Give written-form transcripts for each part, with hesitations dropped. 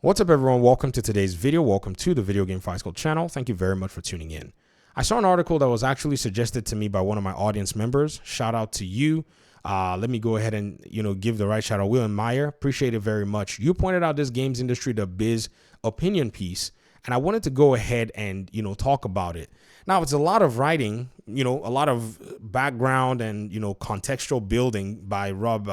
What's up, everyone? Welcome to today's video. Welcome to the Video Game Files channel. Thank you very much for tuning in. I saw an article that was actually suggested to me by one of my audience members. Shout out to you. Let me go ahead and give the right shout out. Will and Meyer, appreciate it very much. You pointed out this games industry, the biz opinion piece, and I wanted to go ahead and talk about it. Now, it's a lot of writing, a lot of background and contextual building by Rob.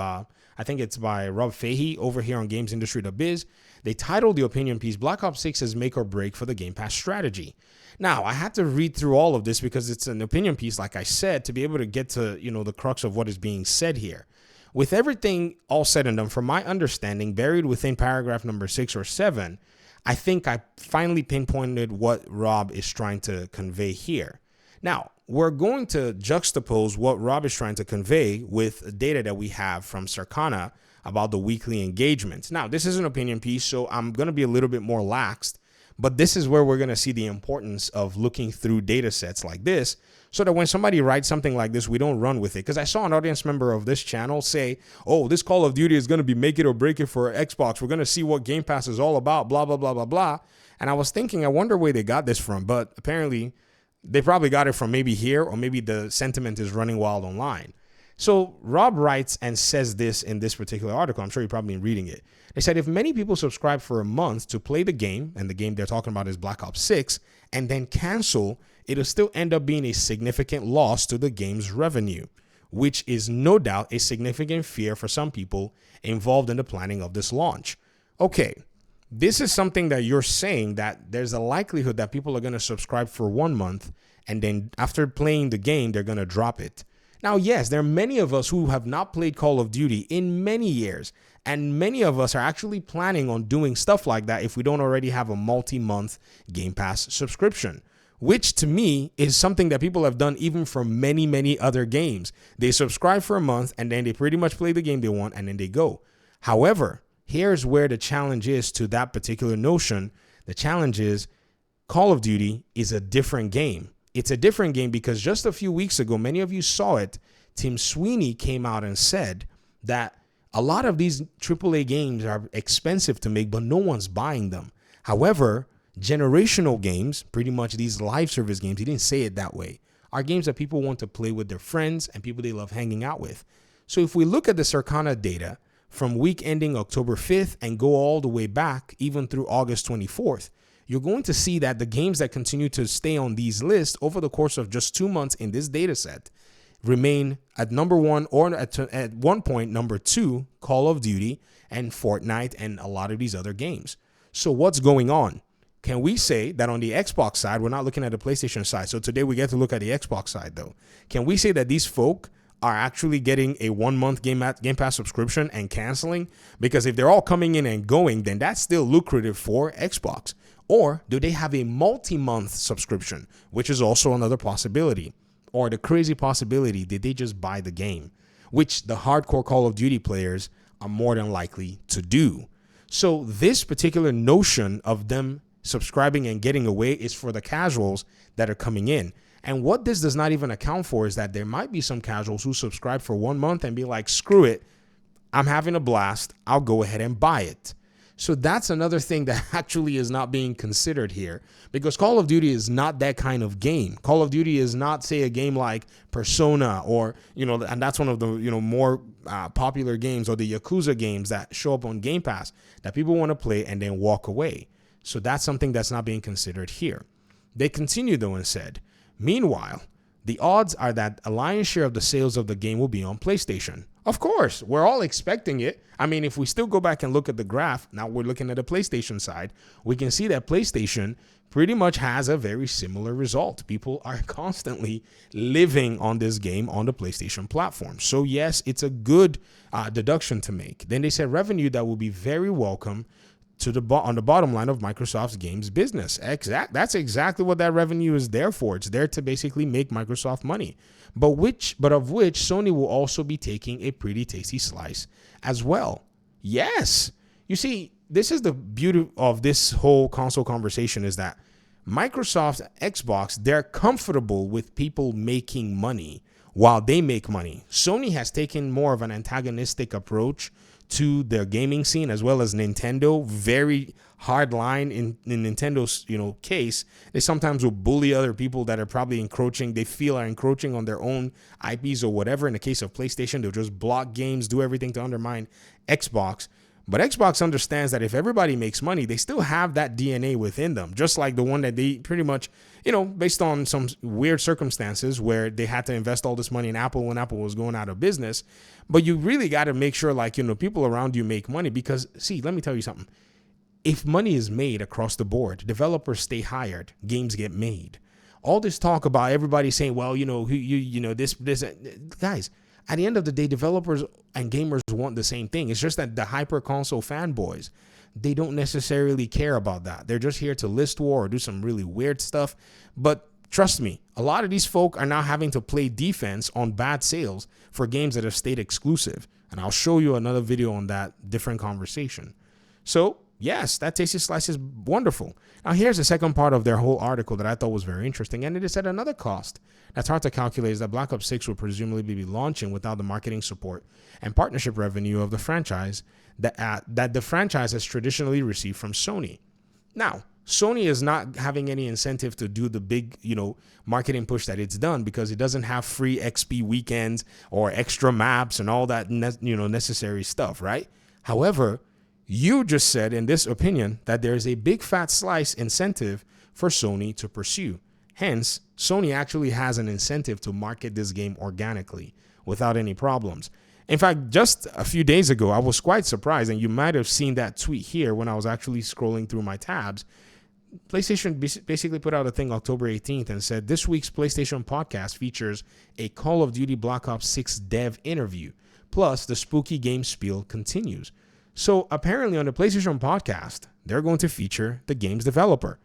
I think it's by Rob Fahey over here on Games Industry The Biz. They titled the opinion piece, Black Ops 6 is make or break for the Game Pass strategy. Now, I had to read through all of this because it's an opinion piece, like I said, to be able to get to, the crux of what is being said here. With everything all said and done, from my understanding, buried within paragraph number 6 or 7, I think I finally pinpointed what Rob is trying to convey here. Now, we're going to juxtapose what Rob is trying to convey with data that we have from Circana about the weekly engagements. Now, this is an opinion piece, so I'm going to be a little bit more laxed, but this is where we're going to see the importance of looking through data sets like this so that when somebody writes something like this, we don't run with it. Because I saw an audience member of this channel say, oh, this Call of Duty is going to be make it or break it for Xbox. We're going to see what Game Pass is all about, blah, blah, blah, blah, blah. And I was thinking, I wonder where they got this from, but apparently they probably got it from maybe here, or maybe the sentiment is running wild online. So Rob writes and says this in this particular article. I'm sure you've probably been reading it. They said, if many people subscribe for a month to play the game, and the game they're talking about is Black Ops 6, and then cancel, it'll still end up being a significant loss to the game's revenue, which is no doubt a significant fear for some people involved in the planning of this launch. Okay, this is something that you're saying, that there's a likelihood that people are going to subscribe for 1 month, and then after playing the game, they're going to drop it. Now, yes, there are many of us who have not played Call of Duty in many years, and many of us are actually planning on doing stuff like that if we don't already have a multi-month Game Pass subscription, which to me is something that people have done even for many, many other games. They subscribe for a month, and then they pretty much play the game they want, and then they go. However, here's where the challenge is to that particular notion. The challenge is Call of Duty is a different game. It's a different game because just a few weeks ago, many of you saw it, Tim Sweeney came out and said that a lot of these AAA games are expensive to make, but no one's buying them. However, generational games, pretty much these live service games, he didn't say it that way, are games that people want to play with their friends and people they love hanging out with. So if we look at the Circana data from week ending October 5th and go all the way back, even through August 24th, you're going to see that the games that continue to stay on these lists over the course of just 2 months in this data set remain at number 1 or at one point number 2, Call of Duty and Fortnite and a lot of these other games. So what's going on? Can we say that on the Xbox side, we're not looking at the PlayStation side? So today we get to look at the Xbox side though. Can we say that these folk are actually getting a 1 month Game Pass subscription and canceling? Because if they're all coming in and going, then that's still lucrative for Xbox. Or do they have a multi-month subscription, which is also another possibility? Or the crazy possibility, did they just buy the game, which the hardcore Call of Duty players are more than likely to do. So this particular notion of them subscribing and getting away is for the casuals that are coming in. And what this does not even account for is that there might be some casuals who subscribe for 1 month and be like, screw it, I'm having a blast, I'll go ahead and buy it. So that's another thing that actually is not being considered here, because Call of Duty is not that kind of game. Call of Duty is not, say, a game like Persona or, and that's one of the, more popular games, or the Yakuza games that show up on Game Pass that people want to play and then walk away. So that's something that's not being considered here. They continue though and said, meanwhile, the odds are that a lion's share of the sales of the game will be on PlayStation. Of course, we're all expecting it. I mean, if we still go back and look at the graph, now we're looking at the PlayStation side, we can see that PlayStation pretty much has a very similar result. People are constantly living on this game on the PlayStation platform. So yes, it's a good deduction to make. Then they said revenue that will be very welcome to on the bottom line of Microsoft's games business. That's exactly what that revenue is there for. It's there to basically make Microsoft money, but of which Sony will also be taking a pretty tasty slice as well. Yes, you see, this is the beauty of this whole console conversation, is that Microsoft, Xbox, they're comfortable with people making money while they make money. Sony has taken more of an antagonistic approach to their gaming scene, as well as Nintendo. Very hard line in Nintendo's, case. They sometimes will bully other people that are probably encroaching, they feel are encroaching on their own IPs or whatever. In the case of PlayStation, they'll just block games, do everything to undermine Xbox. But Xbox understands that if everybody makes money, they still have that DNA within them, just like the one that they pretty much, based on some weird circumstances where they had to invest all this money in Apple when Apple was going out of business. But you really got to make sure, people around you make money because, see, let me tell you something. If money is made across the board, developers stay hired, games get made. All this talk about everybody saying, well, this, guys, at the end of the day, developers and gamers want the same thing. It's just that the hyper console fanboys, they don't necessarily care about that. They're just here to list war or do some really weird stuff. But trust me, a lot of these folk are now having to play defense on bad sales for games that are state exclusive. And I'll show you another video on that different conversation. So yes, that Tasty Slice is wonderful. Now here's the second part of their whole article that I thought was very interesting. And it is at another cost that's hard to calculate is that Black Ops 6 will presumably be launching without the marketing support and partnership revenue of the franchise that the franchise has traditionally received from Sony. Now, Sony is not having any incentive to do the big, marketing push that it's done because it doesn't have free XP weekends or extra maps and all that, necessary stuff, right? However, you just said in this opinion that there is a big fat slice incentive for Sony to pursue. Hence, Sony actually has an incentive to market this game organically without any problems. In fact, just a few days ago, I was quite surprised, and you might have seen that tweet here when I was actually scrolling through my tabs. PlayStation basically put out a thing October 18th and said, this week's PlayStation podcast features a Call of Duty Black Ops 6 dev interview, plus the spooky game spiel continues. So apparently on the PlayStation podcast, they're going to feature the game's developer.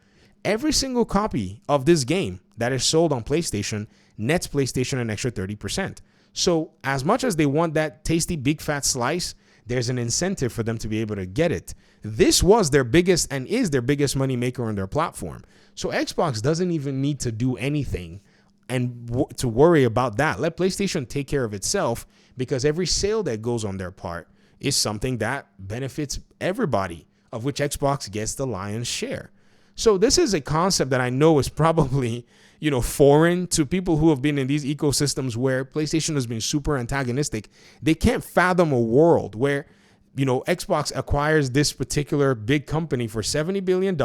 Every single copy of this game that is sold on PlayStation nets PlayStation an extra 30%. So as much as they want that tasty big fat slice, there's an incentive for them to be able to get it. This was their biggest and is their biggest money maker on their platform. So Xbox doesn't even need to do anything and to worry about that. Let PlayStation take care of itself because every sale that goes on their part is something that benefits everybody, of which Xbox gets the lion's share. So this is a concept that I know is probably, foreign to people who have been in these ecosystems where PlayStation has been super antagonistic. They can't fathom a world where, Xbox acquires this particular big company for $70 billion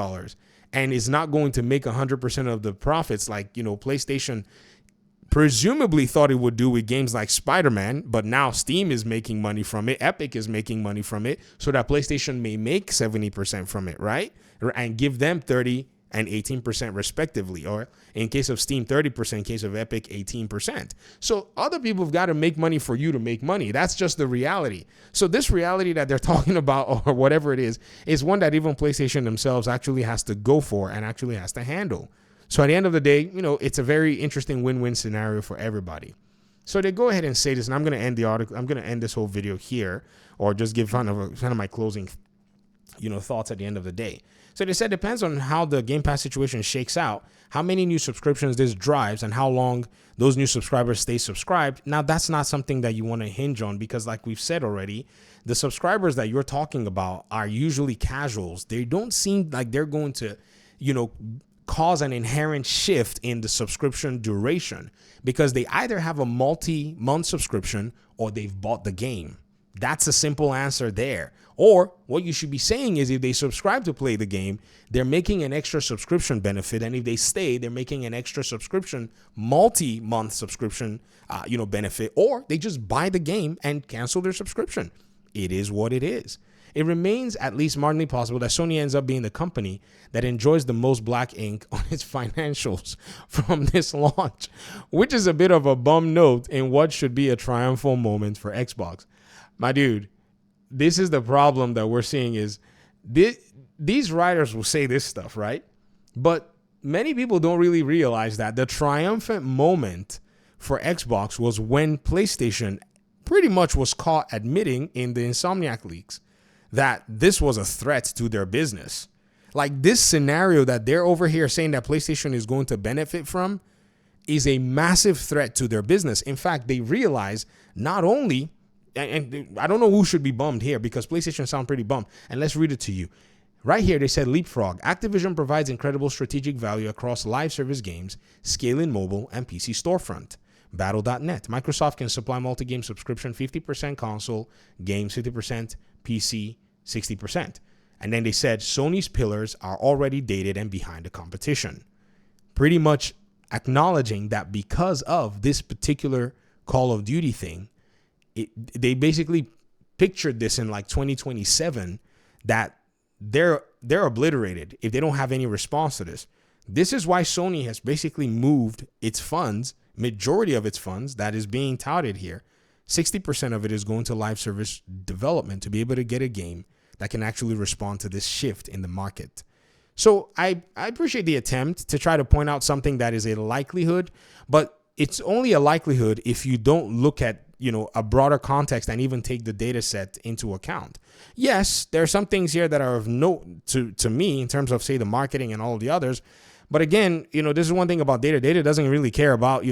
and is not going to make 100% of the profits like, PlayStation presumably thought it would do with games like Spider-Man, but now Steam is making money from it. Epic is making money from it so that PlayStation may make 70% from it, right? And give them 30 and 18% respectively, or in case of Steam, 30%, in case of Epic, 18%. So other people have got to make money for you to make money. That's just the reality. So this reality that they're talking about or whatever it is one that even PlayStation themselves actually has to go for and actually has to handle. So at the end of the day, it's a very interesting win-win scenario for everybody. So they go ahead and say this, and I'm going to end the article. I'm going to end this whole video here, or just give kind of my closing, thoughts at the end of the day. So they said depends on how the Game Pass situation shakes out, how many new subscriptions this drives, and how long those new subscribers stay subscribed. Now, that's not something that you want to hinge on because, like we've said already, the subscribers that you're talking about are usually casuals. They don't seem like they're going to, cause an inherent shift in the subscription duration because they either have a multi-month subscription or they've bought the game. That's a simple answer there. Or what you should be saying is if they subscribe to play the game, they're making an extra subscription benefit. And if they stay, they're making an extra subscription, multi-month subscription, benefit, or they just buy the game and cancel their subscription. It is what it is. It remains at least marginally possible that Sony ends up being the company that enjoys the most black ink on its financials from this launch, which is a bit of a bum note in what should be a triumphal moment for Xbox. My dude, this is the problem that we're seeing is these writers will say this stuff, right? But many people don't really realize that the triumphant moment for Xbox was when PlayStation pretty much was caught admitting in the Insomniac leaks that this was a threat to their business. Like this scenario that they're over here saying that PlayStation is going to benefit from is a massive threat to their business. In fact, they realize not only and I don't know who should be bummed here, because PlayStation sound pretty bummed. And let's read it to you. Right here, they said Leapfrog. Activision provides incredible strategic value across live service games, scaling mobile and PC storefront. Battle.net. Microsoft can supply multi-game subscription, 50% console, games 50%, PC 60%. And then they said Sony's pillars are already dated and behind the competition. Pretty much acknowledging that because of this particular Call of Duty thing, they basically pictured this in like 2027, that they're obliterated if they don't have any response to this. This is why Sony has basically moved its funds, majority of its funds that is being touted here, 60% of it is going to live service development to be able to get a game that can actually respond to this shift in the market. So I appreciate the attempt to try to point out something that is a likelihood, but it's only a likelihood if you don't look at, a broader context and even take the data set into account. Yes, there are some things here that are of note to me in terms of, say, the marketing and all of the others. But again, this is one thing about data. Data doesn't really care about,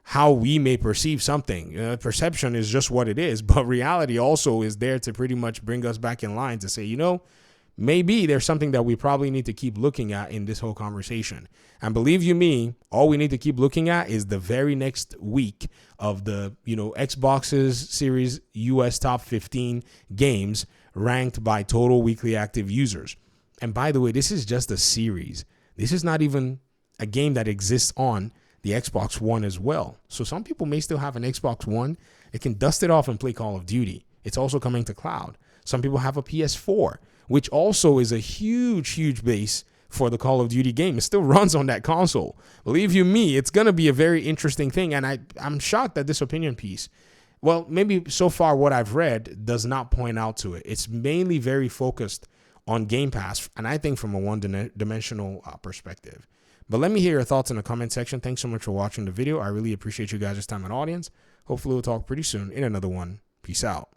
how we may perceive something. Perception is just what it is. But reality also is there to pretty much bring us back in line to say, maybe there's something that we probably need to keep looking at in this whole conversation. And believe you me, all we need to keep looking at is the very next week of the, Xbox's Series US top 15 games ranked by total weekly active users. And by the way, this is just a series. This is not even a game that exists on the Xbox One as well. So some people may still have an Xbox One. It can dust it off and play Call of Duty. It's also coming to cloud. Some people have a PS4, which also is a huge base for the Call of Duty game. It still runs on that console. Believe you me, it's going to be a very interesting thing. And I'm shocked that this opinion piece, well, maybe so far what I've read does not point out to it. It's mainly very focused on Game Pass, and I think from a one-dimensional perspective. But let me hear your thoughts in the comment section. Thanks so much for watching the video. I really appreciate you guys' time and audience. Hopefully we'll talk pretty soon in another one. Peace out.